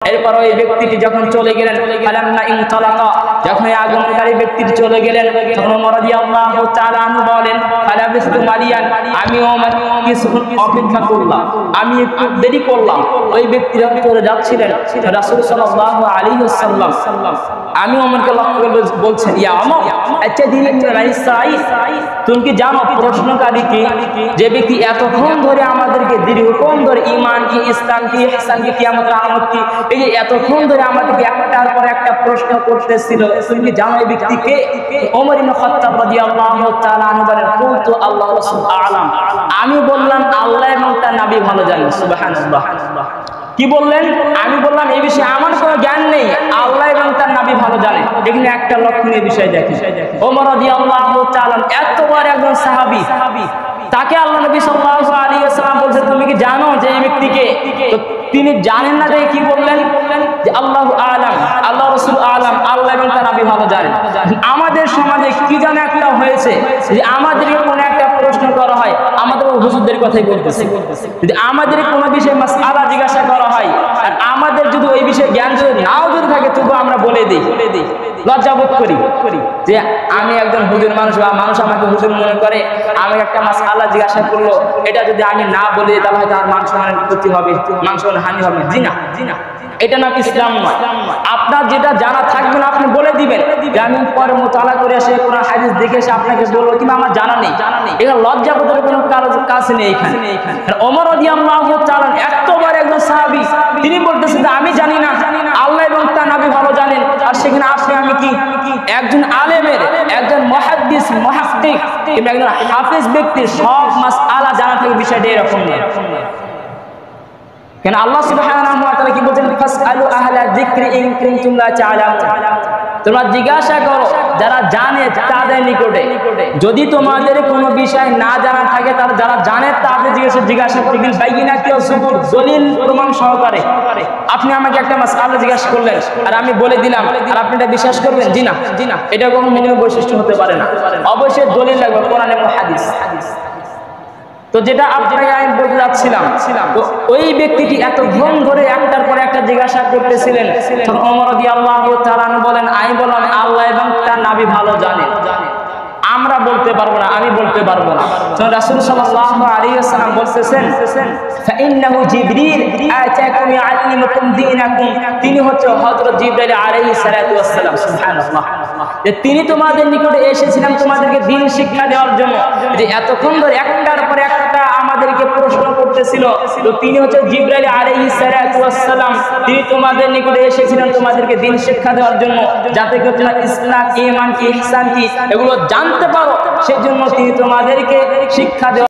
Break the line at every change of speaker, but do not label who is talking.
এরপর ওই ব্যক্তিটি যখন চলে গেলেন, ফালাম্মা ইনতালাকা, যখন এই আগমনকারী ব্যক্তিটি চলে গেলেন, তখন ওমর রাদিয়াল্লাহু তাআলা আনহু বলেন, ফালাবিসতু মালিয়ান, আমি ওমর কিছুক্ষণ অপেক্ষা করলাম, আমি একটু দেরি করলাম। ওই ব্যক্তি যখন চলে যাচ্ছিলেন, রাসূল সাল্লাল্লাহু আলাইহি ওয়াসাল্লাম আমি ওমরকে লক্ষ্য করে বলছেন, ইয়া ওমর আতাদিনি মিন আইসাইদ, তুমি কি জানো প্রশ্নকারী কি? যে ব্যক্তি এতক্ষণ ধরে আমাদেরকে দীর্ঘক্ষণ ধরে ঈমান কি, ইসলাম কি, ইহসান কি, কিয়ামতের আলামত কি, এই যে এতক্ষণ ধরে আমাদেরকে একটার পর একটা প্রশ্ন করতেছিল, তুমি কি জানো এই ব্যক্তি কে? ওমর ইবনে খাত্তাব রাদিয়াল্লাহু তাআলা আনহু বলেন, কুলতু আল্লাহু রাসূল আ'লাম, আমি বললাম আল্লাহ এবং তার নবী ভালো জানেন। সুবহানাল্লাহ। কি বললেন? আমি বললাম এই বিষয়ে আমার কোনো জ্ঞান নেই, আল্লাহ এবং তার নবী ভালো জানেন। এখানে একটা লক্ষণীয় বিষয় দেখি, ওমর রাদিয়াল্লাহু তাআলা এত বড় একজন সাহাবী, তাকে আল্লাহ নবী সাল্লাল্লাহু আলাইহি ওয়াসাল্লাম বলছেন তুমি কি জানো যে এই ব্যক্তিকে? তো তিনি জানেন না, দেখে কি বললেন যে আল্লাহু আ'লাম, আল্লাহ রাসূল আ'লাম, আল্লাহ এবং তার নবী ভালো জানেন। আমাদের সমাজে কি জানা একটা হয়েছে যে আমাদেরকে কোনো একটা প্রশ্ন করা হয়, আমাদের হুজুরদের কথাই বলতেছে। যদি আমাদের কোনো বিষয়ে মাসআলা জিজ্ঞাসা করা হয় আর আমাদের যদি ওই বিষয়ে জ্ঞান যদি নাও যদি থাকে, তবু আমরা বলে দিই, লজ্জাবোধ করি যে আমি একজন হুজুর মানুষ, বা মানুষ আমাকে হুজুর মনে করে, আমাকে একটা মাসআলা জিজ্ঞাসা করলো, এটা যদি আমি না বলি তাহলে হয়তো আর মান সম্মানের ক্ষতি হবে, মান সম্মানের হানি হবে। জি না, এটা না ইসলাম নয়। আপনার যেটা জানা থাকবে না আপনি বলে দিবেন, আমি পরে মুতালা করে এসে কোরআন হাদিস দেখে এসে আপনাকে বলবো কিন্তু আমার জানা নেই। এটা লজ্জাবোধের কোনো কাজ নেই এখানে। ওমর রাদিয়াল্লাহু তাআলা এতবার একজন সাহাবী, তিনি বলতেছেন যে আমি জানি না, আল্লাহ এবং তার নবী ভালো জানেন। আর সেখানে আপনি আমি কি একজন আলেমের, একজন মুহাদ্দিস, মুহাক্কিক, একজন হাফেজ ব্যক্তির সব মাসআলা জানা থাকে, বিষয়টা এরকম নয়। কেন আল্লাহ সুবহানাহু ওয়া তাআলা কি বলেন, ফাসআলু আহলা যিকরি ইন কুনতুম লা তা'লামুন, তোমরা জিজ্ঞাসা করো যারা জানে তাদের নিকটে, যদি তোমাদের কোনো বিষয় না জানা থাকে তারা যারা জানে তাদের জিজ্ঞাসা করো, বিল বাইয়িনাতি ওয়াস সুবুর, দলিল প্রমাণ সহকারে। আপনি আমাকে একটা মাসআলা জিজ্ঞাসা করলেন আর আমি বলে দিলাম, আর আপনি এটা বিশ্বাস করবেন? জি না, এটা কোনো মিনিমাম বৈশিষ্ট্য হতে পারে না, অবশ্যই দলিল লাগবে, কোরআন এবং হাদিস। তো যেটা আপনাকে আমি বলতে যাচ্ছিলাম, ওই ব্যক্তিটি এতক্ষণ ধরে একটার পর একটা জিজ্ঞাসা করতেছিলেন, তখন ওমর রাদিয়াল্লাহু তাআলা বলেন, আমি বললাম আল্লাহ এবং তার নবী ভালো জানেন, আমরা বলতে পারবো না, আমি বলতে পারবো না। রাসূল সাল্লাল্লাহু আলাইহি ওয়াসাল্লাম বলতেছেন, ফাইন্নাহু জিবরিল আতাকুম ইয়াল্লিমুকুম দীনাকুম, তিনি হচ্ছে হযরত জিবরাইল আলাইহিস সালাতু ওয়াস সালাম। সুবহানাল্লাহ। যে তিনি তোমাদের নিকটে এসেছিলেন তোমাদেরকে দ্বীন শিক্ষা দেওয়ার জন্য। যে এতক্ষণ ধরে একটার পর একটা আমাদেরকে প্রশ্ন করতেছিল, তো তিনি হচ্ছে জিবরাইল আলাইহিস সালাতু ওয়াস সালাম, তিনি তোমাদের নিকটে এসেছিলেন তোমাদেরকে দ্বীন শিক্ষা দেওয়ার জন্য, যাতে করে তোমরা ইসলাম, ঈমান কি, ইহসান কি এগুলো জানতে পারো, সেজন্য তিনি তোমাদেরকে শিক্ষা দেওয়া